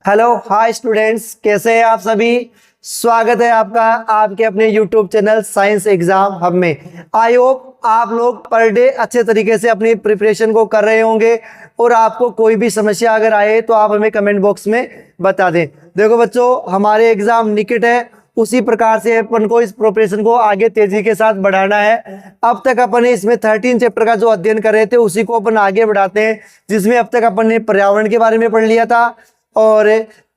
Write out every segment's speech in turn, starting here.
Hello hi students, कैसे हैं आप सभी। स्वागत है आपका आपके अपने YouTube channel science exam hub में। आई होप आप लोग पर डे अच्छे तरीके से अपनी प्रिपरेशन को कर रहे होंगे और आपको कोई भी समस्या अगर आए तो आप हमें कमेंट बॉक्स में बता दें। देखो बच्चों, हमारे एग्जाम निकट है, उसी प्रकार से अपन को इस प्रिपरेशन को आगे तेजी के साथ बढ़ाना है। अब तक अपन ने इसमें 13 चैप्टर का जो अध्ययन कर रहे थे उसी को अपन आगे बढ़ाते हैं, जिसमें अब तक अपन ने पर्यावरण के बारे में पढ़ लिया था और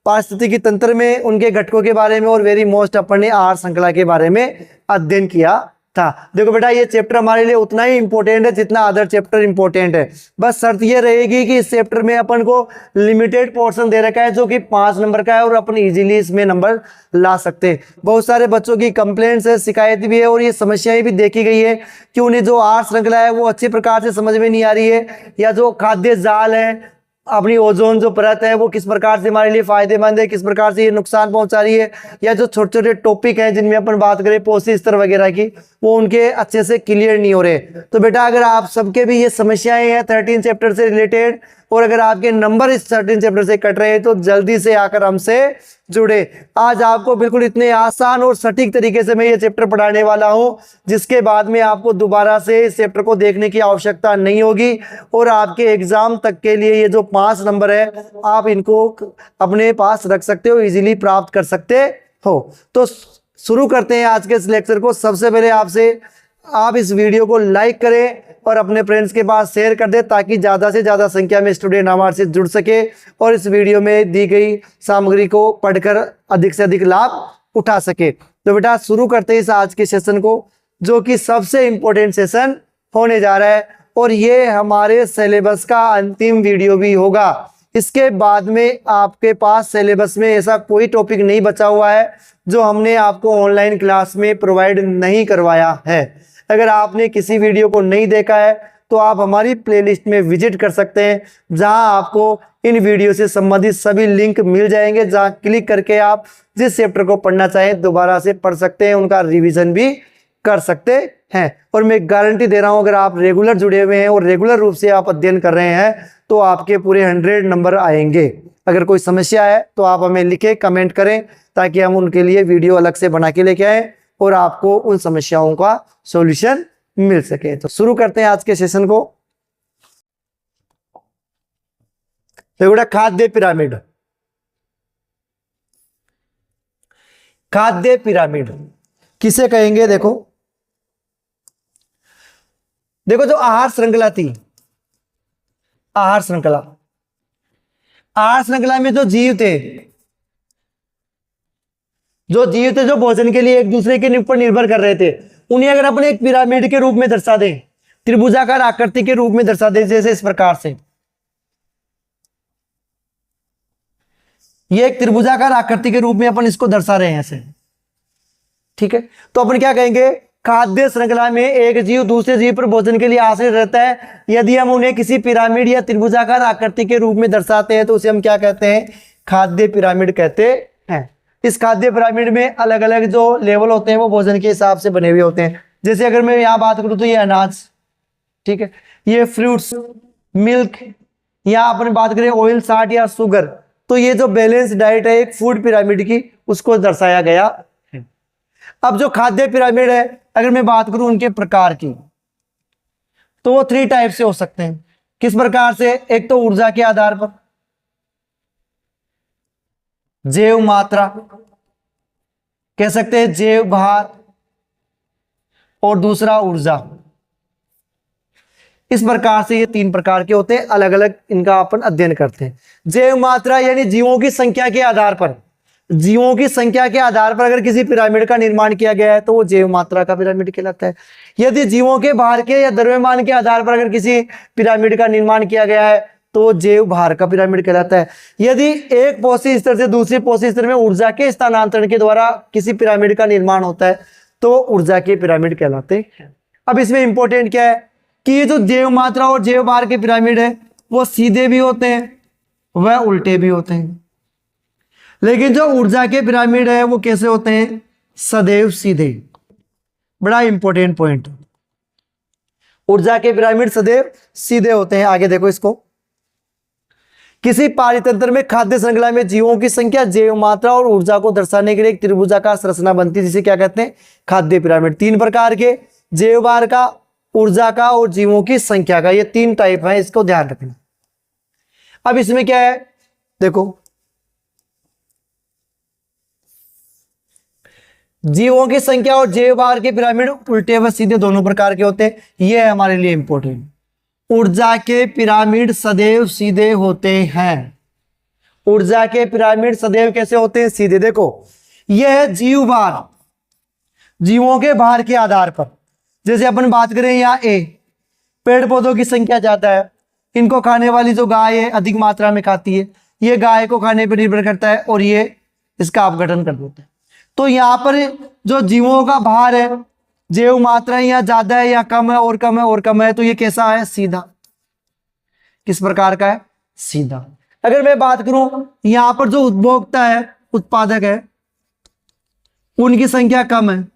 पारिस्थितिकी तंत्र में उनके घटकों के बारे में और वेरी मोस्ट अपन ने आहार श्रृंखला के बारे में अध्ययन किया था। देखो बेटा, ये चैप्टर हमारे लिए उतना ही इंपॉर्टेंट है जितना अदर चैप्टर इंपॉर्टेंट है। बस शर्त ये रहेगी कि इस चैप्टर में अपन को लिमिटेड पोर्शन दे रखा है जो कि 5 नंबर का है और अपन इजीली इसमें नंबर ला सकते हैं। बहुत सारे बच्चों की कंप्लेंट्स है, शिकायत भी है और ये समस्याएं भी देखी गई है कि उन्हें जो आहार श्रृंखला है वो अच्छी प्रकार से समझ में नहीं आ रही है, या जो खाद्य जाल है, अपनी ओजोन जो परत है वो किस प्रकार से हमारे लिए फायदेमंद है, किस प्रकार से ये नुकसान पहुंचा रही है, या जो छोटे छोटे टॉपिक हैं जिनमें अपन बात करें पोषी स्तर वगैरह की, वो उनके अच्छे से क्लियर नहीं हो रहे। तो बेटा, अगर आप सबके भी ये समस्याएं हैं 13 चैप्टर से रिलेटेड और अगर आपके नंबर इस 13 चैप्टर से कट रहे हैं तो जल्दी से आकर हमसे जुड़े। आज आपको बिल्कुल इतने आसान और सटीक तरीके से मैं ये चैप्टर पढ़ाने वाला हूं जिसके बाद में आपको दोबारा से इस चैप्टर को देखने की आवश्यकता नहीं होगी और आपके एग्जाम तक के लिए ये जो 5 नंबर है आप इनको अपने पास रख सकते हो, इजीली प्राप्त कर सकते हो। तो शुरू करते हैं आज के इस लेक्चर को। सबसे पहले आपसे आप इस वीडियो को लाइक करें और अपने फ्रेंड्स के पास शेयर कर दें ताकि ज़्यादा से ज़्यादा संख्या में स्टूडेंट हमारे से जुड़ सके और इस वीडियो में दी गई सामग्री को पढ़कर अधिक से अधिक लाभ उठा सके। तो बेटा, शुरू करते हैं इस आज के सेशन को, जो कि सबसे इम्पोर्टेंट सेशन होने जा रहा है और ये हमारे सिलेबस का अंतिम वीडियो भी होगा। इसके बाद में आपके पास सिलेबस में ऐसा कोई टॉपिक नहीं बचा हुआ है जो हमने आपको ऑनलाइन क्लास में प्रोवाइड नहीं करवाया है। अगर आपने किसी वीडियो को नहीं देखा है तो आप हमारी प्लेलिस्ट में विजिट कर सकते हैं, जहां आपको इन वीडियो से संबंधित सभी लिंक मिल जाएंगे, जहां क्लिक करके आप जिस चैप्टर को पढ़ना चाहें दोबारा से पढ़ सकते हैं, उनका रिवीजन भी कर सकते हैं। और मैं गारंटी दे रहा हूं, अगर आप रेगुलर जुड़े हुए हैं और रेगुलर रूप से आप अध्ययन कर रहे हैं तो आपके पूरे 100 नंबर आएंगे। अगर कोई समस्या है तो आप हमें लिखें, कमेंट करें ताकि हम उनके लिए वीडियो अलग से बना के लेके आए और आपको उन समस्याओं का सॉल्यूशन मिल सके। तो शुरू करते हैं आज के सेशन को। तो बेटा, खाद्य पिरामिड। खाद्य पिरामिड किसे कहेंगे? देखो जो आहार श्रृंखला थी, आहार श्रृंखला में जो जीव थे जो भोजन के लिए एक दूसरे के ऊपर निर्भर कर रहे थे, उन्हें अगर अपने एक पिरामिड के रूप में दर्शा दें, त्रिभुजाकार आकृति के रूप में दर्शा दें, जैसे इस प्रकार से ये एक त्रिभुजाकार आकृति के रूप में अपन इसको दर्शा रहे हैं ऐसे, ठीक है। तो अपन क्या कहेंगे? खाद्य श्रृंखला में एक जीव दूसरे जीव पर भोजन के लिए आश्रित रहता है। यदि हम उन्हें किसी पिरामिड या त्रिभुजाकार आकृति के रूप में दर्शाते हैं तो उसे हम क्या कहते हैं? खाद्य पिरामिड कहते हैं। इस खाद्य पिरामिड में अलग अलग जो लेवल होते हैं वो भोजन के हिसाब से बने हुए होते हैं। जैसे अगर मैं यहाँ बात करूँ तो ये अनाज, ठीक है, ये फ्रूट्स, मिल्क, यहाँ अपन बात करें ऑयल, साल्ट या शुगर, तो ये जो बैलेंस डाइट है एक फूड पिरामिड की, उसको दर्शाया गया है। अब जो खाद्य पिरामिड है, अगर मैं बात करूं उनके प्रकार की, तो वो 3 टाइप से हो सकते हैं। किस प्रकार से? एक तो ऊर्जा के आधार पर, जैव मात्रा कह सकते हैं, जैव भार, और दूसरा ऊर्जा। इस प्रकार से ये 3 प्रकार के होते हैं, अलग अलग इनका अपन अध्ययन करते हैं। जैव मात्रा यानी जीवों की संख्या के आधार पर, अगर किसी पिरामिड का निर्माण किया गया है तो वो जैव मात्रा का पिरामिड कहलाता है। यदि जीवों के भार के या द्रव्यमान के आधार पर अगर किसी पिरामिड का निर्माण किया गया है तो जैव भार का पिरामिड कहलाता है। यदि एक पोषी स्तर से दूसरे पोषी स्तर में ऊर्जा के स्थानांतरण के द्वारा किसी पिरामिड का निर्माण होता है तो ऊर्जा के पिरामिड कहलाते हैं। अब इसमें इंपॉर्टेंट क्या है कि ये जो जैव मात्रा और जैव भार के पिरामिड है वो सीधे भी होते हैं वह उल्टे भी होते हैं, लेकिन जो ऊर्जा के पिरामिड है वो कैसे होते हैं? सदैव सीधे। बड़ा इंपॉर्टेंट पॉइंट, ऊर्जा के पिरामिड सदैव सीधे होते हैं। आगे देखो इसको, किसी पारितंत्र में खाद्य श्रृंखला में जीवों की संख्या, जैव मात्रा और ऊर्जा को दर्शाने के लिए एक त्रिभुजाकार संरचना बनती है, जिसे क्या कहते हैं? खाद्य पिरामिड। 3 प्रकार के, जैव भार का, ऊर्जा का और जीवों की संख्या का, ये 3 टाइप है, इसको ध्यान रखना। अब इसमें क्या है देखो, जीवों की संख्या और जैव भार के पिरामिड उल्टे व सीधे दोनों प्रकार के होते हैं। यह है हमारे लिए इंपॉर्टेंट। ऊर्जा के पिरामिड सदैव सीधे होते हैं। ऊर्जा के पिरामिड सदैव कैसे होते हैं? सीधे। देखो, यह है जीव भार, जीवों के भार के आधार पर। जैसे अपन बात करें यहाँ ए, पेड़ पौधों की संख्या ज्यादा है, इनको खाने वाली जो गाय है अधिक मात्रा में खाती है, ये गाय को खाने पर निर्भर करता है और ये इसका अपघटन कर देता है। तो यहाँ पर जो जीवों का भार है, जैव मात्रा यहाँ ज्यादा है या कम है और कम है और कम है, तो ये कैसा है? सीधा। किस प्रकार का है? सीधा। अगर मैं बात करूं यहाँ पर जो उपभोक्ता है, उत्पादक है, उनकी संख्या कम है,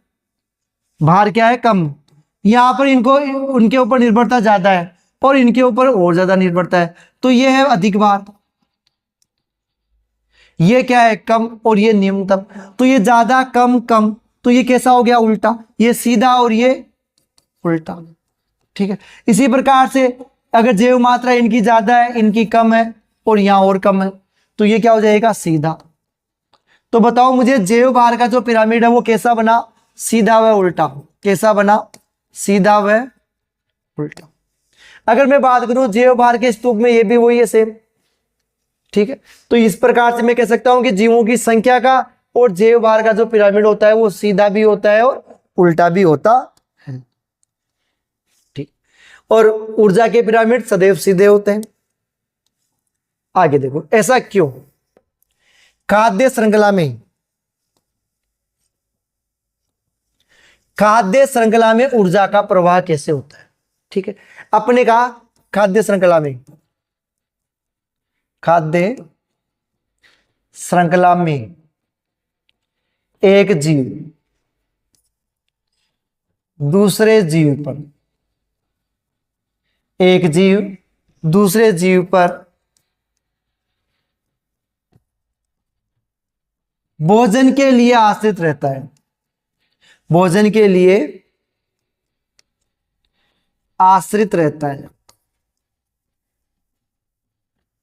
भार क्या है? कम। यहाँ पर इनको उनके ऊपर निर्भरता ज्यादा है और इनके ऊपर और ज्यादा निर्भरता है, तो ये है अधिक भार। ये क्या है? कम और ये न्यूनतम। तो ये ज्यादा कम कम, तो ये कैसा हो गया? उल्टा। ये सीधा और ये उल्टा। ठीक है। इसी प्रकार से अगर जैव मात्रा इनकी ज्यादा है, इनकी कम है और यहां और कम है, तो ये क्या हो जाएगा? सीधा। तो बताओ मुझे, जैव भार का जो पिरामिड है वो कैसा बना? सीधा व उल्टा। कैसा बना? सीधा व उल्टा। अगर मैं बात करूं जैव भार के स्तूप में, ये भी वही है, सेम। ठीक है। तो इस प्रकार से मैं कह सकता हूं कि जीवों की संख्या का और जैव भार का जो पिरामिड होता है वो सीधा भी होता है और उल्टा भी होता है। ठीक। और ऊर्जा के पिरामिड सदैव सीधे होते हैं। आगे देखो, ऐसा क्यों? खाद्य श्रृंखला में ऊर्जा का प्रवाह कैसे होता है? ठीक है। अपने कहा खाद्य श्रृंखला में एक जीव दूसरे जीव पर भोजन के लिए आश्रित रहता है। भोजन के लिए आश्रित रहता है।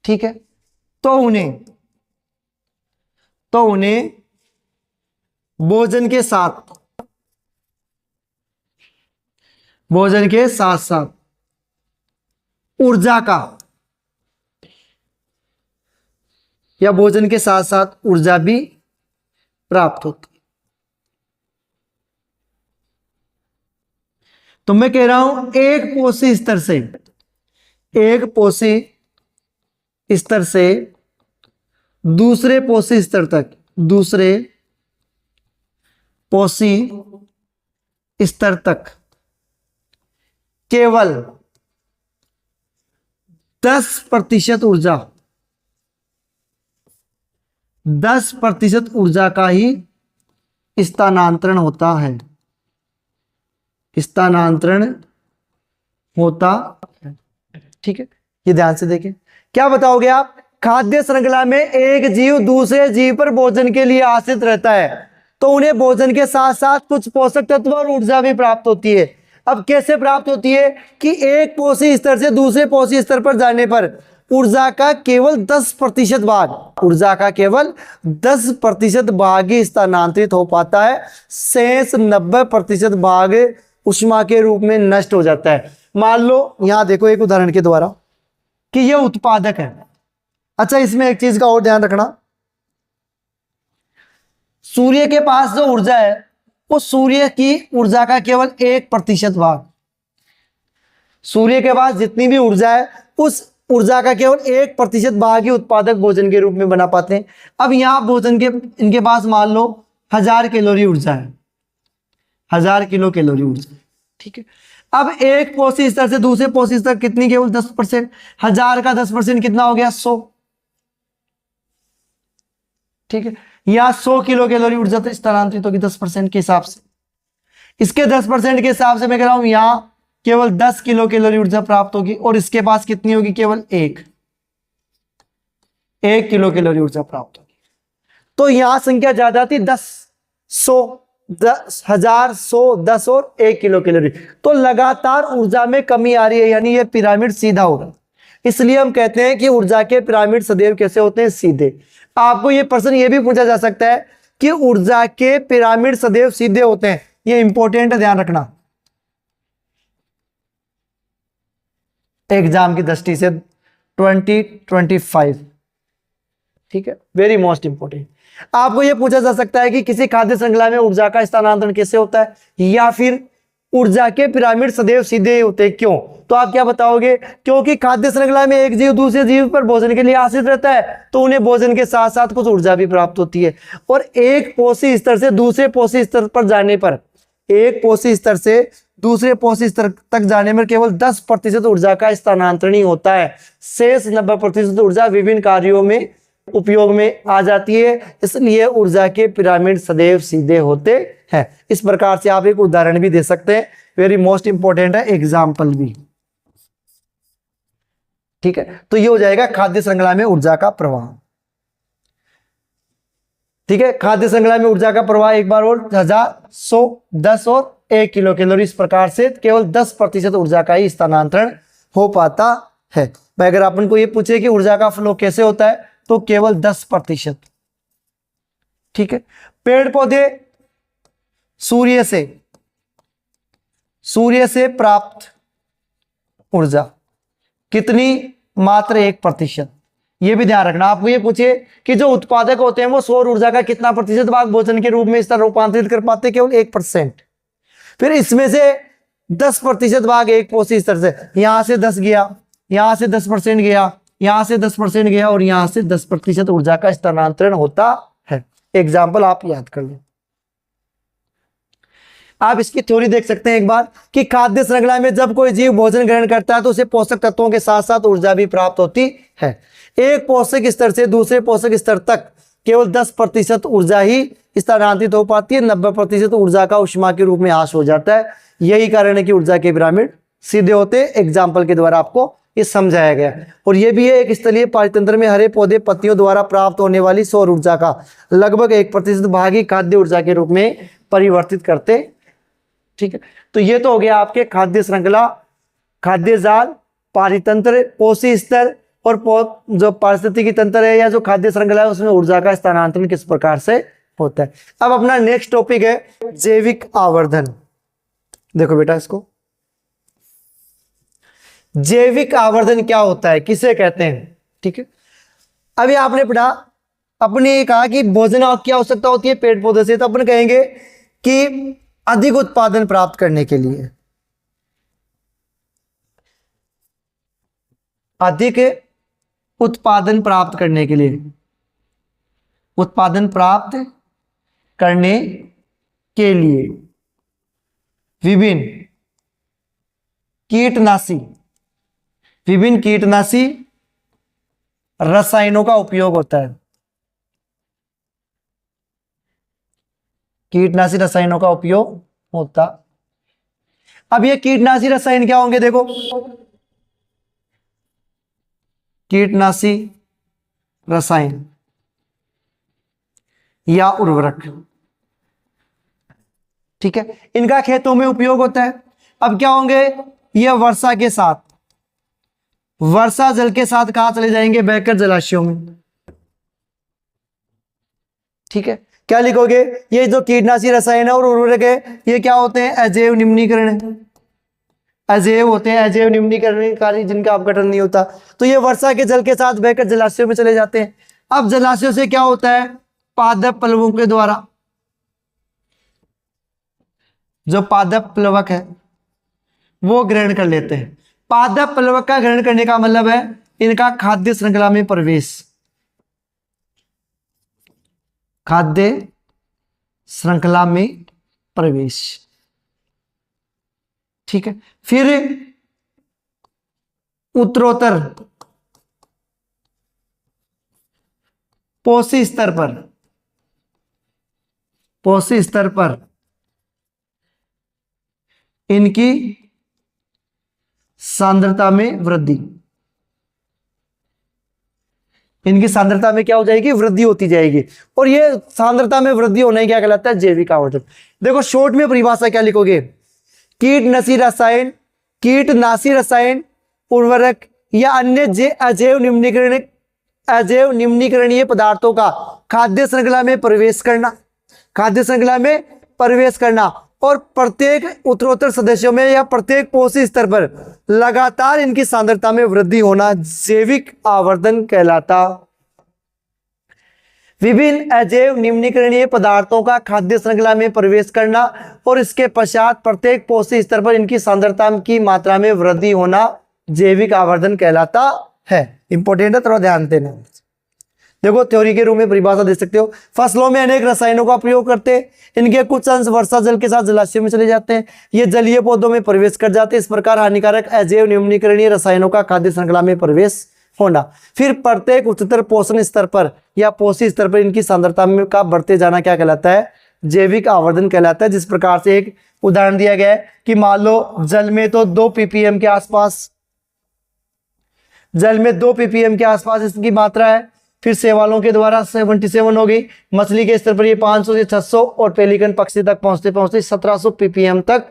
ठीक है। तो उन्हें भोजन के साथ साथ ऊर्जा का, या भोजन के साथ साथ ऊर्जा भी प्राप्त होती है। तो मैं कह रहा हूं, एक पोषी स्तर से दूसरे पोषी स्तर तक केवल 10% ऊर्जा का ही स्थानांतरण होता है। ठीक है। ये ध्यान से देखें। क्या बताओगे आप? खाद्य श्रृंखला में एक जीव दूसरे जीव पर भोजन के लिए आश्रित रहता है, तो उन्हें भोजन के साथ साथ कुछ पोषक तत्व और ऊर्जा भी प्राप्त होती है। अब कैसे प्राप्त होती है? कि एक पोषी स्तर से दूसरे पोषी स्तर पर जाने पर ऊर्जा का केवल 10% भाग ही स्थानांतरित हो पाता है। शेष 90% भाग उष्मा के रूप में नष्ट हो जाता है। मान लो यहां देखो एक उदाहरण के द्वारा कि यह उत्पादक है। अच्छा, इसमें एक चीज का और ध्यान रखना, सूर्य के पास जो ऊर्जा है वो सूर्य की ऊर्जा का केवल 1% भाग, सूर्य के पास जितनी भी ऊर्जा है उस ऊर्जा का केवल 1% भाग ही उत्पादक भोजन के रूप में बना पाते हैं। अब यहां भोजन के इनके पास मान लो 1000 कैलोरी ऊर्जा है, 1000 किलो कैलोरी ऊर्जा। ठीक है। अब एक पोषी स्तर से दूसरे पोषी स्तर कितनी? केवल 10%। 1000 का 10% कितना हो गया? 100। ठीक है। यहां 100 किलो कैलोरी ऊर्जा तो स्थानांतरित होगी 10% के हिसाब से। इसके 10% के हिसाब से मैं कह रहा हूं यहां केवल 10 किलो कैलोरी ऊर्जा प्राप्त होगी और इसके पास कितनी होगी? केवल 1। 1 किलो कैलोरी ऊर्जा प्राप्त होगी। तो यहां संख्या ज्यादा थी 10, 100, 10,000, 100, 10 और 1 किलो कैलोरी। तो लगातार ऊर्जा में कमी आ रही है, यानी ये पिरामिड सीधा होगा। इसलिए हम कहते हैं कि ऊर्जा के पिरामिड सदैव कैसे होते हैं? सीधे। आपको ये प्रश्न ये भी पूछा जा सकता है कि ऊर्जा के पिरामिड सदैव सीधे होते हैं, ये इंपॉर्टेंट है, ध्यान रखना एग्जाम की दृष्टि से 2025। ठीक है, वेरी मोस्ट इंपॉर्टेंट। आपको यह पूछा जा सकता है कि किसी खाद्य श्रृंखला में ऊर्जा का स्थानांतरण कैसे होता है, या फिर ऊर्जा के पिरामिड सदैव सीधे होते हैं, क्यों? तो आप क्या बताओगे? क्योंकि खाद्य श्रृंखला में एक जीव दूसरे जीव पर भोजन के लिए आश्रित रहता है, तो उन्हें भोजन के साथ साथ कुछ ऊर्जा भी प्राप्त होती है। और एक पोषी स्तर से दूसरे पोषी स्तर पर जाने पर, एक पोषी स्तर से दूसरे पोषी स्तर तक जाने में केवल 10% ऊर्जा का स्थानांतरण ही होता है। शेष 90% ऊर्जा विभिन्न कार्यों में उपयोग में आ जाती है। इसलिए ऊर्जा के पिरामिड सदैव सीधे होते हैं। इस प्रकार से आप एक उदाहरण भी दे सकते हैं, वेरी मोस्ट इंपॉर्टेंट है, एग्जाम्पल भी। ठीक है, तो ये हो जाएगा खाद्य श्रृंखला में ऊर्जा का प्रवाह। ठीक है, खाद्य श्रृंखला में ऊर्जा का प्रवाह एक बार और 1000, 100, 10 और 1 किलो कैलोरी, इस प्रकार से केवल 10% ऊर्जा का ही स्थानांतरण हो पाता है। भाई अगर अपन को ये पूछे कि ऊर्जा का फ्लो कैसे होता है, तो केवल 10%। ठीक है, पेड़ पौधे सूर्य से प्राप्त ऊर्जा कितनी? मात्र 1%। यह भी ध्यान रखना। आपको ये पूछे कि जो उत्पादक होते हैं वो सौर ऊर्जा का कितना प्रतिशत भाग भोजन के रूप में इस तरह रूपांतरित कर पाते? केवल 1%। फिर इसमें से 10% भाग एक पोषी स्तर से, यहां से 10 गया, यहां से 10% गया, यहां से 10% गया, और यहां से 10% ऊर्जा का स्थानांतरण होता है। एग्जाम्पल आप याद कर लो। आप इसकी थ्योरी देख सकते हैं एक बार कि खाद्य श्रृंखला में जब कोई जीव भोजन ग्रहण करता है तो उसे पोषक तत्वों के साथ साथ ऊर्जा भी प्राप्त होती है। एक पोषक स्तर से दूसरे पोषक स्तर तक केवल 10% ऊर्जा ही स्थानांतरित हो पाती है, 90% ऊर्जा का ऊष्मा के रूप में ह्रास हो जाता है। यही कारण है कि ऊर्जा के पिरामिड सीधे होते। एग्जाम्पल के द्वारा आपको ये समझाया गया। और ये भी है, एक स्थलीय पारितंत्र में हरे पौधे पत्तियों द्वारा प्राप्त होने वाली सौर ऊर्जा का लगभग 1% भाग ही खाद्य ऊर्जा के रूप में परिवर्तित करते। ठीक है, तो ये तो हो गया आपके खाद्य श्रृंखला, खाद्य जाल, पारितंत्र, पोषी स्तर और जो पारिस्थितिकी तंत्र है या जो खाद्य श्रृंखला है उसमें ऊर्जा का स्थानांतरण किस प्रकार से होता है। अब अपना नेक्स्ट टॉपिक है जैविक आवर्धन। देखो बेटा इसको, जैविक आवर्धन क्या होता है, किसे कहते हैं? ठीक है, अभी आपने पढ़ा, अपने कहा कि भोजन की आवश्यकता होती है पेड़ पौधे से, तो अपन कहेंगे कि अधिक उत्पादन प्राप्त करने के लिए, अधिक उत्पादन प्राप्त करने के लिए, उत्पादन प्राप्त करने के लिए विभिन्न कीटनाशी रसायनों का उपयोग होता है। कीटनाशी रसायनों का उपयोग होता। अब ये कीटनाशी रसायन क्या होंगे? देखो, कीटनाशी रसायन या उर्वरक, ठीक है, इनका खेतों में उपयोग होता है। अब क्या होंगे? ये वर्षा के साथ, वर्षा जल के साथ कहां चले जाएंगे? बहकर जलाशयों में। ठीक है, क्या लिखोगे? ये जो कीटनाशी रसायन है और उर्वरक है, ये क्या होते हैं? अजैव निम्नीकरण, अजैव होते हैं, अजैव निम्नीकरणकारी जिनका अपघटन नहीं होता। तो ये वर्षा के जल के साथ बहकर जलाशयों में चले जाते हैं। अब जलाशयों से क्या होता है? पादप प्लवकों के द्वारा, जो पादप प्लवक है वो ग्रहण कर लेते हैं। पादप प्लवक का ग्रहण करने का मतलब है इनका खाद्य श्रृंखला में प्रवेश, खाद्य श्रृंखला में प्रवेश। ठीक है, फिर उत्तरोत्तर पोषी स्तर पर इनकी सांद्रता में वृद्धि, इनकी सांद्रता में क्या हो जाएगी, वृद्धि होती जाएगी। और ये सांद्रता में वृद्धि होने क्या कहलाता है, जैविक आवर्धन। देखो शॉर्ट में परिभाषा क्या लिखोगे, कीटनाशी रसायन, उर्वरक या अन्य अजैव निम्नीकरणीय पदार्थों का खाद्य श्रृंखला में प्रवेश करना और प्रत्येक उत्तरोत्तर सदस्यों में या प्रत्येक पोषी स्तर पर लगातार इनकी सांद्रता में वृद्धि होना जैविक आवर्धन कहलाता। विभिन्न अजैव निम्नीकरणीय पदार्थों का खाद्य श्रृंखला में प्रवेश करना और इसके पश्चात प्रत्येक पोषी स्तर पर इनकी सांद्रता की मात्रा में वृद्धि होना जैविक आवर्धन कहलाता है। इंपॉर्टेंट है, थोड़ा ध्यान देना। देखो थ्योरी के रूप में परिभाषा दे सकते हो, फसलों में अनेक रसायनों का प्रयोग करते हैं, इनके कुछ अंश वर्षा जल के साथ जलाशयों में चले जाते हैं, ये जलीय पौधों में प्रवेश कर जाते हैं। इस प्रकार हानिकारक अजैव निम्नीकरणीय रसायनों का खाद्य श्रृंखला में प्रवेश होना, फिर प्रत्येक उच्चतर पोषण स्तर पर या पोषी स्तर पर इनकी सांद्रता में का बढ़ते जाना क्या कहलाता है, जैविक आवर्धन कहलाता है। जिस प्रकार से एक उदाहरण दिया गया है कि मान लो जल में तो 2 ppm के आसपास इसकी मात्रा है, फिर शैवालों के द्वारा 77 हो गई, मछली के स्तर पर ये 500 से 600 और पेलिकन पक्षी तक पहुंचते 1700 ppm तक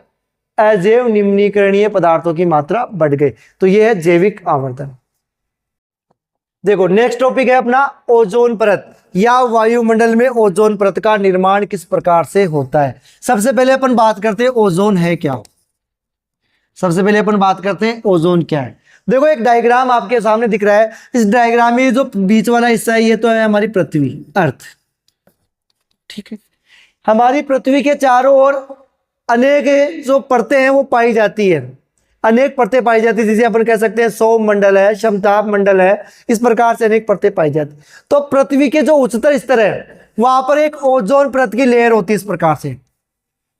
अजैव निम्नीकरणीय पदार्थों की मात्रा बढ़ गई। तो ये है जैविक आवर्धन। देखो नेक्स्ट टॉपिक है अपना ओजोन परत या वायुमंडल में ओजोन परत का निर्माण किस प्रकार से होता है। सबसे पहले अपन बात करते हैं ओजोन है क्या। ओजोन क्या है। देखो एक डायग्राम आपके सामने दिख रहा है, इस डायग्राम में जो बीच वाला हिस्सा है ये तो है हमारी पृथ्वी, अर्थ, ठीक है। हमारी पृथ्वी के चारों ओर अनेक जो परतें हैं वो पाई जाती है, अनेक परतें पाई जाती है, जिसे अपन कह सकते हैं सौर मंडल है, समताप मंडल है, इस प्रकार से अनेक परतें पाई जाती। तो पृथ्वी के जो उच्चतर स्तर है वहां पर एक ओजोन परत की लेयर होती है इस प्रकार से।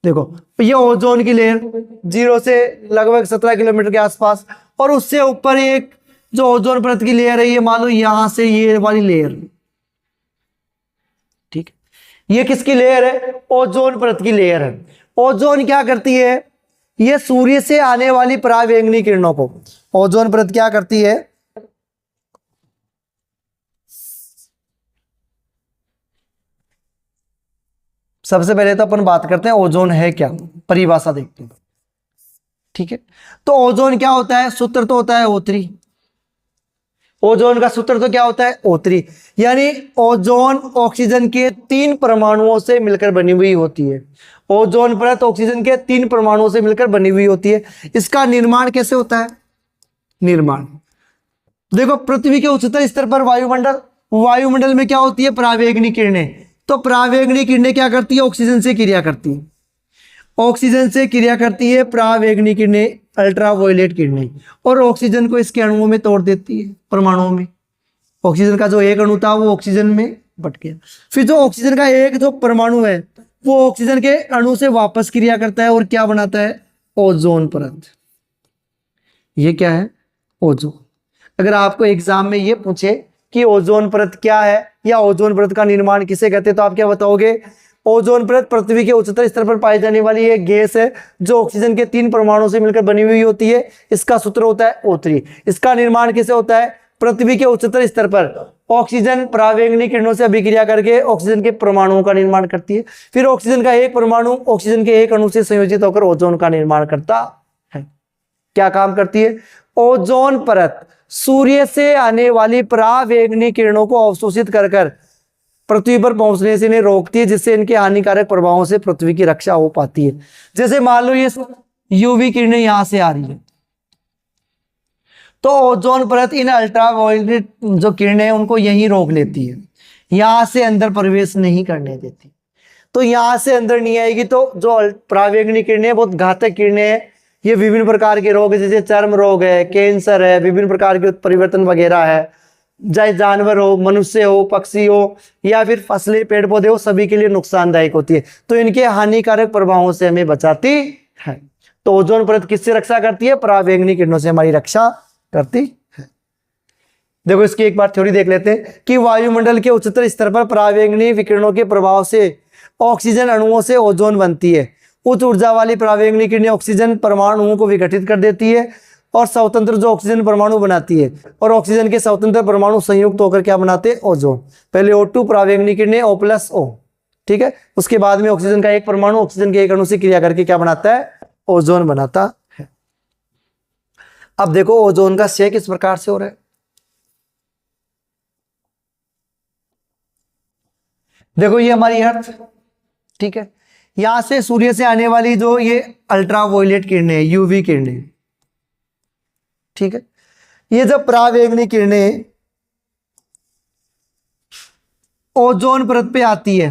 देखो ये ओजोन की लेयर 0 से लगभग 17 किलोमीटर के आसपास, और उससे ऊपर एक जो ओजोन परत की लेयर है ये मान लो यहां से ये वाली लेयर, ठीक है। ये किसकी लेयर है, ओजोन परत की लेयर है। ओजोन क्या करती है, ये सूर्य से आने वाली परावैंगनी किरणों को, ओजोन परत क्या करती है, सबसे पहले तो अपन बात करते हैं ओजोन है क्या, परिभाषा देखते हैं, ठीक है। तो ओजोन क्या होता है, सूत्र तो होता है O3। ओजोन का सूत्र तो क्या होता है O3, यानी ओजोन ऑक्सीजन के 3 परमाणुओं से मिलकर बनी हुई होती है। ओजोन परत ऑक्सीजन के 3 परमाणुओं से मिलकर बनी हुई होती है। इसका निर्माण कैसे होता है, निर्माण देखो पृथ्वी के उच्चतर स्तर पर वायुमंडल में क्या होती है, परावैंगनी किरणें। तो परावैंगनी किरणें क्या करती है, ऑक्सीजन से क्रिया करती है, परावैंगनी किरणें, अल्ट्रावायलेट किरणें, और ऑक्सीजन को इसके अणुओं में तोड़ देती है, परमाणुओं में। ऑक्सीजन का जो एक अणु था वो ऑक्सीजन में बट गया, फिर जो ऑक्सीजन का एक जो परमाणु है वो ऑक्सीजन के अणु से वापस क्रिया करता है और क्या बनाता है, ओजोन परत। ये क्या है, ओजोन। अगर आपको एग्जाम में ये पूछे कि ओजोन परत क्या है या ओजोन परत का निर्माण किसे कहते हैं, तो आप क्या बताओगे, ओजोन परत पृथ्वी के उच्चतर स्तर पर पाई जाने वाली एक गैस है जो ऑक्सीजन के 3 परमाणुओं से मिलकर बनी हुई होती है। इसका सूत्र होता है O3। इसका निर्माण किसे होता है, पृथ्वी के उच्चतर स्तर पर ऑक्सीजन परावैंगनी किरणों से अभिक्रिया करके ऑक्सीजन के परमाणुओं का निर्माण करती है, फिर ऑक्सीजन का एक परमाणु ऑक्सीजन के एक अणु से संयोजित होकर ओजोन का निर्माण करता है। क्या काम करती है, ओजोन परत सूर्य से आने वाली परावैंगनी किरणों को अवशोषित कर पृथ्वी पर पहुंचने से इन्हें रोकती है, जिससे इनके हानिकारक प्रभावों से पृथ्वी की रक्षा हो पाती है। जैसे मान लो ये यूवी किरणें यहां से आ रही है, तो ओजोन परत इन अल्ट्रावायलेट जो किरणें हैं उनको यहीं रोक लेती है, यहां से अंदर प्रवेश नहीं करने देती। तो यहां से अंदर नहीं आएगी तो जो परावैंगनी किरणें बहुत घातक किरणें हैं, ये विभिन्न प्रकार के रोग जैसे चर्म रोग है, कैंसर है, विभिन्न प्रकार के परिवर्तन वगैरह है, चाहे जानवर हो, मनुष्य हो, पक्षी हो या फिर फसलें, पेड़ पौधे हो, सभी के लिए नुकसानदायक होती है। तो इनके हानिकारक प्रभावों से हमें बचाती है। तो ओजोन परत किससे रक्षा करती है, परावैंगनी किरणों से हमारी रक्षा करती है। देखो इसकी एक बार थ्योरी देख लेते हैं कि वायुमंडल के उच्चतर स्तर पर परावैंगनी विकिरणों के प्रभाव से ऑक्सीजन अणुओं से ओजोन बनती है। उच्च ऊर्जा वाली परावैंगनी किरणें ऑक्सीजन परमाणुओं को विघटित कर देती है, और स्वतंत्र जो ऑक्सीजन परमाणु बनाती है, और ऑक्सीजन के स्वतंत्र परमाणु संयुक्त होकर क्या बनाते हैं, ओजोन। पहले O2 परावैंगनी किरणें O+O, ठीक है। उसके बाद में ऑक्सीजन का एक परमाणु ऑक्सीजन के एक अणु से क्रिया करके क्या बनाता है, ओजोन बनाता है। अब देखो ओजोन का क्षय किस प्रकार से हो रहा है। देखो ये हमारी अर्थ, ठीक है, यहां से सूर्य से आने वाली जो ये अल्ट्रावायलेट किरणें, यूवी किरणें, ठीक है, ये जब परावैंगनी किरणें ओजोन परत पे आती है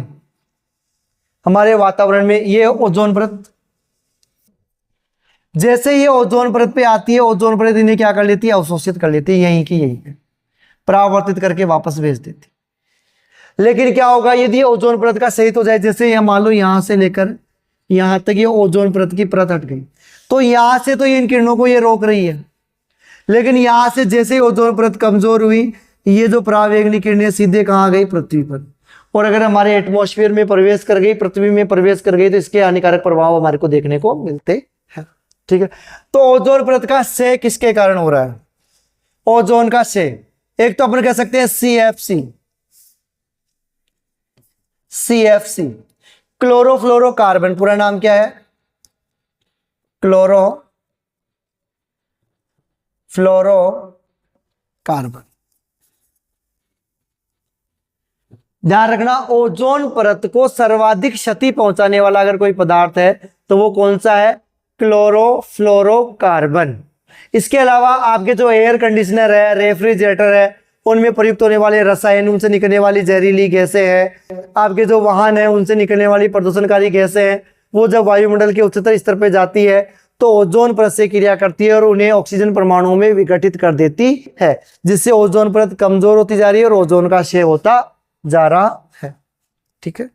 हमारे वातावरण में, ये ओजोन परत, जैसे ये ओजोन परत पे आती है, ओजोन परत इन्हें क्या कर लेती है, अवशोषित कर लेती है, यहीं की यहीं पे परावर्तित करके वापस भेज देती है। लेकिन क्या होगा यदि ओजोन परत का सहित हो जाए, जैसे यह मान लो यहां से लेकर यहां तक ये ओजोन परत की परत हट गई, तो यहां से तो इन किरणों को ये रोक रही है, लेकिन यहां से जैसे ही ओजोन परत कमजोर हुई, ये जो परावैंगनी किरणें सीधे कहां गई, पृथ्वी पर, और अगर हमारे एटमॉस्फेयर में प्रवेश कर गई, पृथ्वी में प्रवेश कर गई, तो इसके हानिकारक प्रभाव हमारे को देखने को मिलते हैं, ठीक है। तो ओजोन परत का क्षय किसके कारण हो रहा है, ओजोन का क्षय, एक तो अपन कह सकते हैं CFC, क्लोरोफ्लोरोकार्बन, पूरा नाम क्या है, क्लोरोफ्लोरोकार्बन। ध्यान रखना, ओजोन परत को सर्वाधिक क्षति पहुंचाने वाला अगर कोई पदार्थ है तो वो कौन सा है, क्लोरोफ्लोरोकार्बन। इसके अलावा आपके जो एयर कंडीशनर है, रेफ्रिजरेटर है, उनमें प्रयुक्त होने वाले रसायन, उनसे निकलने वाली जहरीली गैसें हैं, आपके जो वाहन है उनसे निकलने वाली प्रदूषणकारी गैसें हैं, वो जब वायुमंडल के उच्चतर स्तर पर जाती है तो ओजोन परत से क्रिया करती है और उन्हें ऑक्सीजन परमाणुओं में विघटित कर देती है, जिससे ओजोन परत कमजोर होती जा रही है और ओजोन का क्षय होता जा रहा है, ठीक है।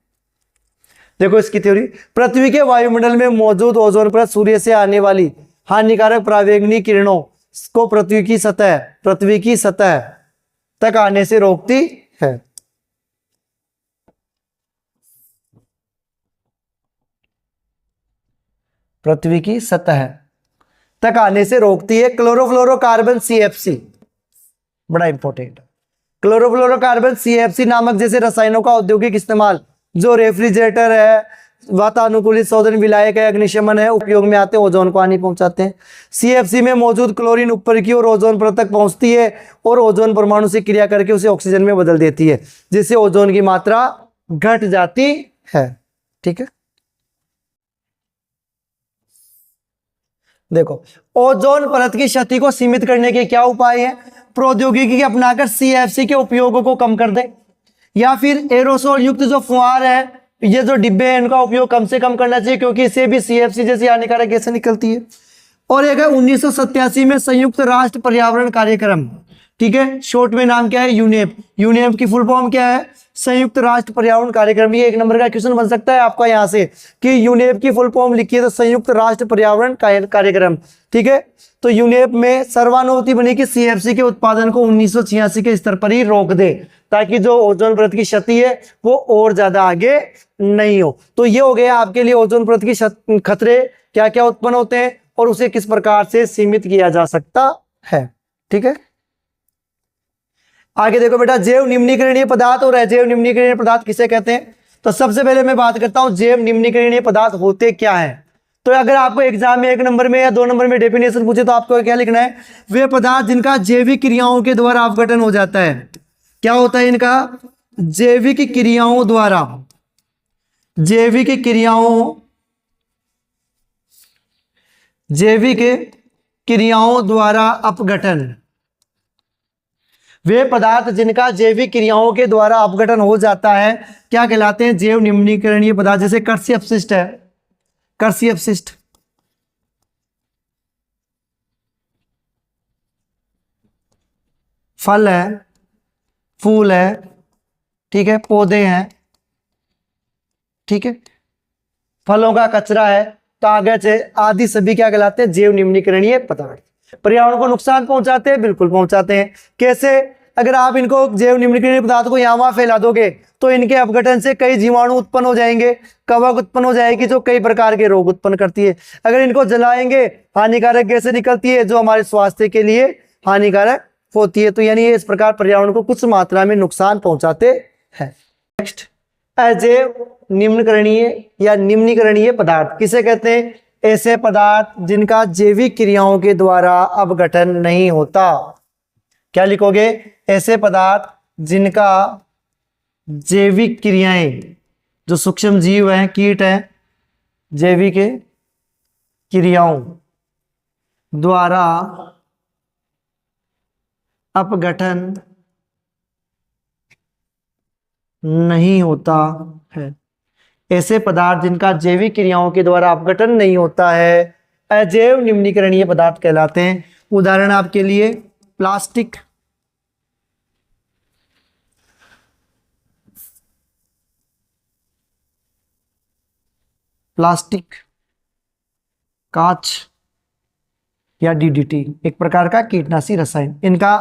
देखो इसकी थ्योरी, पृथ्वी के वायुमंडल में मौजूद ओजोन परत सूर्य से आने वाली हानिकारक परावैंगनी किरणों को पृथ्वी की सतह तक आने से रोकती है। पृथ्वी की सतह तक आने से रोकती है। क्लोरोफ्लोरोकार्बन CFC बड़ा इंपॉर्टेंट, क्लोरोफ्लोरोकार्बन CFC नामक जैसे रसायनों का औद्योगिक इस्तेमाल, जो रेफ्रिजरेटर है, वातानुकूलित शोधन विलायक है, अग्निशमन है, उपयोग में आते हैं, ओजोन को हानि पहुंचाते हैं। CFC में मौजूद क्लोरीन ऊपर की ओर ओजोन परत तक पहुंचती है और ओजोन परमाणु से क्रिया करके उसे ऑक्सीजन में बदल देती है, जिससे ओजोन की मात्रा घट जाती है, ठीक है। देखो ओजोन परत की क्षति को सीमित करने के क्या उपाय है, प्रौद्योगिकी अपनाकर CFC के उपयोगों को कम कर दे, या फिर एरोसोल युक्त जो फुहार है, ये जो डिब्बे हैं, इनका उपयोग कम से कम करना चाहिए, क्योंकि इससे भी CFC जैसी हानिकारक गैसें निकलती है। और एक है 1987 में संयुक्त राष्ट्र पर्यावरण कार्यक्रम, ठीक है, शॉर्ट में नाम क्या है, यूनेप। यूनेप की फुल फॉर्म क्या है, संयुक्त राष्ट्र पर्यावरण कार्यक्रम। ये एक नंबर का क्वेश्चन बन सकता है आपका यहाँ से कि यूनेप की फुल फॉर्म लिखिए तो संयुक्त राष्ट्र पर्यावरण कार्यक्रम, ठीक है। तो यूनेप में सर्वानुमति बनी कि CFC के उत्पादन को 1986 के स्तर पर ही रोक दे, ताकि जो ओजोन परत की क्षति है वो और ज्यादा आगे नहीं हो। तो ये हो गया आपके लिए ओजोन परत की खतरे क्या क्या उत्पन्न होते हैं और उसे किस प्रकार से सीमित किया जा सकता है, ठीक है। आगे देखो बेटा, जैव निम्नीकरणीय पदार्थ और अजैव निम्नीकरणीय पदार्थ किसे कहते हैं। तो सबसे पहले मैं बात करता हूं जैव निम्नीकरणीय पदार्थ होते क्या है। तो अगर आपको एग्जाम में 1 नंबर में या 2 नंबर में डेफिनेशन पूछे तो आपको क्या लिखना है, वे पदार्थ जिनका जैविक क्रियाओं के द्वारा अपघटन हो जाता है। क्या होता है इनका, जैविक क्रियाओं द्वारा, जैविक क्रियाओं द्वारा अपघटन। वे पदार्थ जिनका जैविक क्रियाओं के द्वारा अपघटन हो जाता है क्या कहलाते हैं, जैव निम्नीकरणीय पदार्थ। जैसे कृषि अपशिष्ट है, कृषि अपशिष्ट, फल है, फूल है, ठीक है, पौधे हैं, ठीक है, फलों का कचरा है, कागज है, आदि सभी क्या कहलाते हैं, जैव निम्नीकरणीय पदार्थ। पर्यावरण को नुकसान पहुंचाते हैं, बिल्कुल पहुंचाते हैं। कैसे, अगर आप इनको जैव निम्नलिखित पदार्थ को यहाँ वहां फैला दोगे तो इनके अपघटन से कई जीवाणु उत्पन्न हो जाएंगे, कवक उत्पन्न हो जाएगी जो कई प्रकार के रोग उत्पन्न करती है। अगर इनको जलाएंगे हानिकारक गैसें निकलती है जो हमारे स्वास्थ्य के लिए हानिकारक होती है। तो यानी ये इस प्रकार पर्यावरण को कुछ मात्रा में नुकसान पहुंचाते हैं। नेक्स्ट, अजैव निम्नकरणीय या निम्नीकरणीय पदार्थ किसे कहते हैं? ऐसे पदार्थ जिनका जैविक क्रियाओं के द्वारा अपघटन नहीं होता। क्या लिखोगे? ऐसे पदार्थ जिनका जैविक क्रियाएं, जो सूक्ष्म जीव हैं, कीट हैं, जैविक क्रियाओं द्वारा अपघटन नहीं होता है। ऐसे पदार्थ जिनका जैविक क्रियाओं के द्वारा अपघटन नहीं होता है अजैव निम्नीकरणीय पदार्थ कहलाते हैं। उदाहरण आपके लिए प्लास्टिक, कांच या डीडीटी एक प्रकार का कीटनाशी रसायन, इनका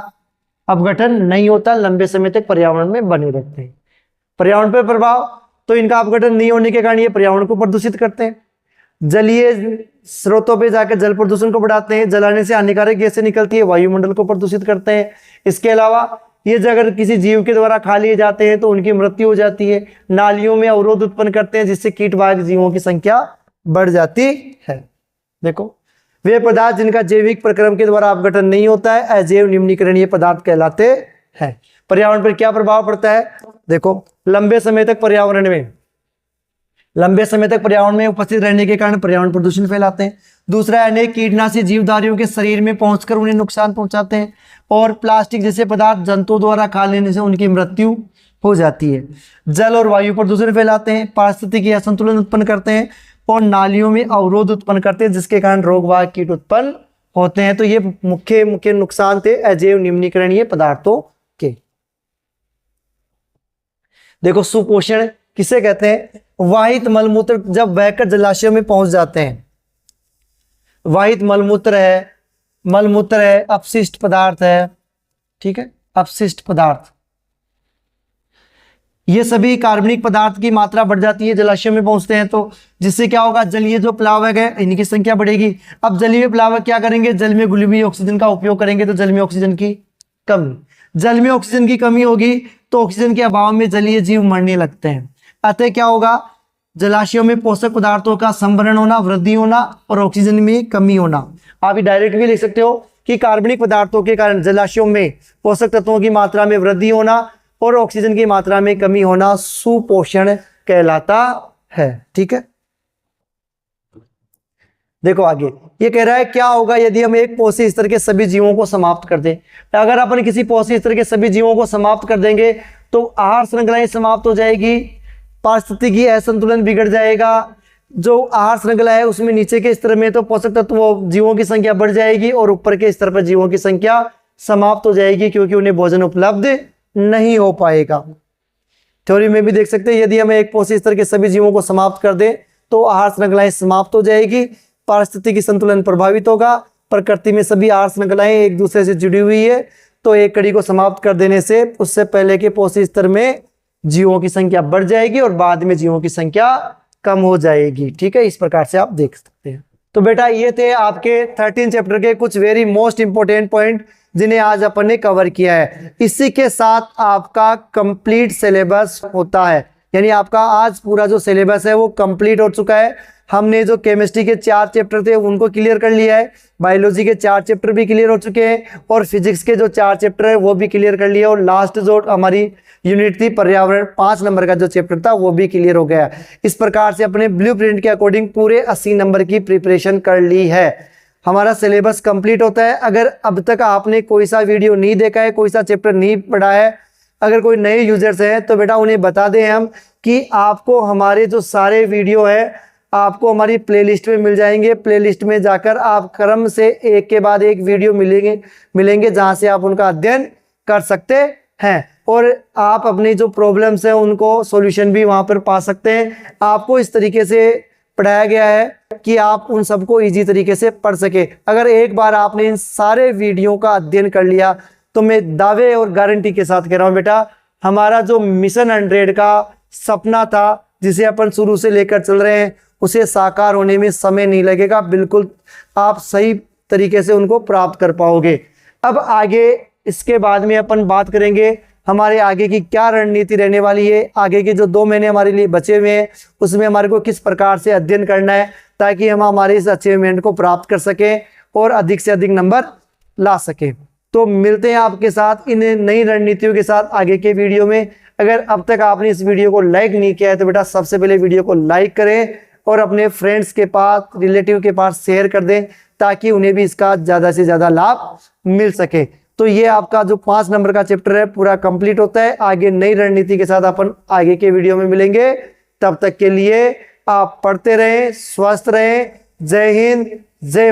अपघटन नहीं होता, लंबे समय तक पर्यावरण में बने रहते हैं। पर्यावरण पर प्रभाव, तो इनका अपघटन नहीं होने के कारण ये पर्यावरण को प्रदूषित करते हैं। जलीय स्रोतों पे जाकर जल प्रदूषण को बढ़ाते हैं, जलाने से हानिकारक गैसें निकलती है, वायुमंडल को प्रदूषित करते हैं। इसके अलावा ये अगर किसी जीव के द्वारा खा लिए जाते हैं तो उनकी मृत्यु हो जाती है। नालियों में अवरोध उत्पन्न करते हैं जिससे कीटवाहक जीवों की संख्या बढ़ जाती है। देखो, वे पदार्थ जिनका जैविक प्रक्रम के द्वारा अपघटन नहीं होता है अजैव निम्नीकरणीय पदार्थ कहलाते हैं। पर्यावरण पर क्या प्रभाव पड़ता है? देखो, लंबे समय तक पर्यावरण में उपस्थित रहने के कारण पर्यावरण प्रदूषण फैलाते हैं। दूसरा, अनेक कीटनाशी जीवधारियों के शरीर में पहुंचकर उन्हें नुकसान पहुंचाते हैं। और प्लास्टिक जैसे पदार्थ जंतुओं द्वारा खा लेने से उनकी मृत्यु हो जाती है। जल और वायु प्रदूषण फैलाते हैं, पारिस्थितिकी असंतुलन उत्पन्न करते हैं और नालियों में अवरोध उत्पन्न करते हैं जिसके कारण रोगवाहक कीट उत्पन्न होते हैं। तो ये मुख्य नुकसान थे अजैव निम्नीकरणीय पदार्थों के। देखो, सुपोषण किसे कहते हैं? वाहित मलमूत्र जब बहकर जलाशयों में पहुंच जाते हैं। वाहित मलमूत्र है, अपशिष्ट पदार्थ है, ठीक है, अपशिष्ट पदार्थ, ये सभी कार्बनिक पदार्थ की मात्रा बढ़ जाती है जलाशयों में पहुंचते हैं तो जिससे क्या होगा? जलीय जो प्लावक है इनकी संख्या बढ़ेगी। अब जलीय प्लावक क्या करेंगे? जल में घुली हुई ऑक्सीजन का उपयोग करेंगे तो जल में ऑक्सीजन की कमी, जल में ऑक्सीजन की कमी होगी तो ऑक्सीजन के अभाव में जलीय जीव मरने लगते हैं। अतः क्या होगा? जलाशयों में पोषक पदार्थों का संभरण होना, वृद्धि होना और ऑक्सीजन में कमी होना। आप डायरेक्ट भी लिख सकते हो कि कार्बनिक पदार्थों के कारण जलाशयों में पोषक तत्वों की मात्रा में वृद्धि होना और ऑक्सीजन की मात्रा में कमी होना सुपोषण कहलाता है। ठीक है, देखो आगे ये कह रहा है क्या होगा यदि हम एक पोषी स्तर के सभी जीवों को समाप्त कर दें। अगर अपन किसी पोषी स्तर के सभी जीवों को समाप्त कर देंगे तो आहार श्रृंखलाएं समाप्त हो जाएगी, पारिस्थितिकी असंतुलन बिगड़ जाएगा। जो आहार श्रृंखला है उसमें नीचे के स्तर में तो पोषक तत्व जीवों की संख्या बढ़ जाएगी और ऊपर के स्तर पर जीवों की संख्या समाप्त हो जाएगी क्योंकि उन्हें भोजन उपलब्ध नहीं हो पाएगा। थ्योरी में भी देख सकते हैं यदि हम एक पोषी स्तर के सभी जीवों को समाप्त कर दें तो आहार श्रृंखलाएं समाप्त हो जाएगी, पारिस्थितिकी संतुलन प्रभावित होगा। प्रकृति में सभी आहार श्रृंखलाएं एक दूसरे से जुड़ी हुई है तो एक कड़ी को समाप्त कर देने से उससे पहले के पोषी स्तर में जीवों की संख्या बढ़ जाएगी और बाद में जीवों की संख्या कम हो जाएगी। ठीक है, इस प्रकार से आप देख सकते हैं। तो बेटा ये थे आपके 13 चैप्टर के कुछ वेरी मोस्ट इंपोर्टेंट पॉइंट जिन्हें आज अपन ने कवर किया है। इसी के साथ आपका कंप्लीट सिलेबस होता है, यानी आपका आज पूरा जो सिलेबस है वो कंप्लीट हो चुका है। हमने जो केमिस्ट्री के 4 चैप्टर थे उनको क्लियर कर लिया है, बायोलॉजी के 4 चैप्टर भी क्लियर हो चुके हैं और फिजिक्स के जो 4 चैप्टर है वो भी क्लियर कर लिया और लास्ट जो हमारी यूनिट थी पर्यावरण 5 नंबर का जो चैप्टर था वो भी क्लियर हो गया। इस प्रकार से अपने ब्लूप्रिंट के अकॉर्डिंग पूरे 80 नंबर की प्रिपरेशन कर ली है। हमारा सिलेबस कंप्लीट होता है। अगर अब तक आपने कोई सा वीडियो नहीं देखा है, कोई सा चैप्टर नहीं पढ़ा है, अगर कोई नए यूजर्स हैं तो बेटा उन्हें बता दें हम कि आपको हमारे जो सारे वीडियो है आपको हमारी प्लेलिस्ट में मिल जाएंगे। प्लेलिस्ट में जाकर आप क्रम से एक के बाद एक वीडियो मिलेंगे जहां से आप उनका अध्ययन कर सकते हैं और आप अपनी जो प्रॉब्लम्स हैं उनको सॉल्यूशन भी वहां पर पा सकते हैं। आपको इस तरीके से पढ़ाया गया है कि आप उन सबको इजी तरीके से पढ़ सके। अगर एक बार आपने इन सारे वीडियो का अध्ययन कर लिया तो मैं दावे और गारंटी के साथ कह रहा हूं बेटा, हमारा जो मिशन 100 का सपना था जिसे अपन शुरू से लेकर चल रहे हैं, उसे साकार होने में समय नहीं लगेगा। बिल्कुल आप सही तरीके से उनको प्राप्त कर पाओगे। अब आगे इसके बाद में अपन बात करेंगे हमारे आगे की क्या रणनीति रहने वाली है। आगे के जो 2 महीने हमारे लिए बचे हुए हैं उसमें हमारे को किस प्रकार से अध्ययन करना है ताकि हम हमारे इस अचीवमेंट को प्राप्त कर सकें और अधिक से अधिक नंबर ला सकें। तो मिलते हैं आपके साथ इन नई रणनीतियों के साथ आगे के वीडियो में। अगर अब तक आपने इस वीडियो को लाइक नहीं किया है तो बेटा सबसे पहले वीडियो को लाइक करें और अपने फ्रेंड्स के पास, रिलेटिव के पास शेयर कर दें ताकि उन्हें भी इसका ज़्यादा से ज़्यादा लाभ मिल सके। तो ये आपका जो 5 नंबर का चैप्टर है पूरा कंप्लीट होता है। आगे नई रणनीति के साथ अपन आगे के वीडियो में मिलेंगे। तब तक के लिए आप पढ़ते रहें, स्वस्थ रहें। जय हिंद, जय भारत।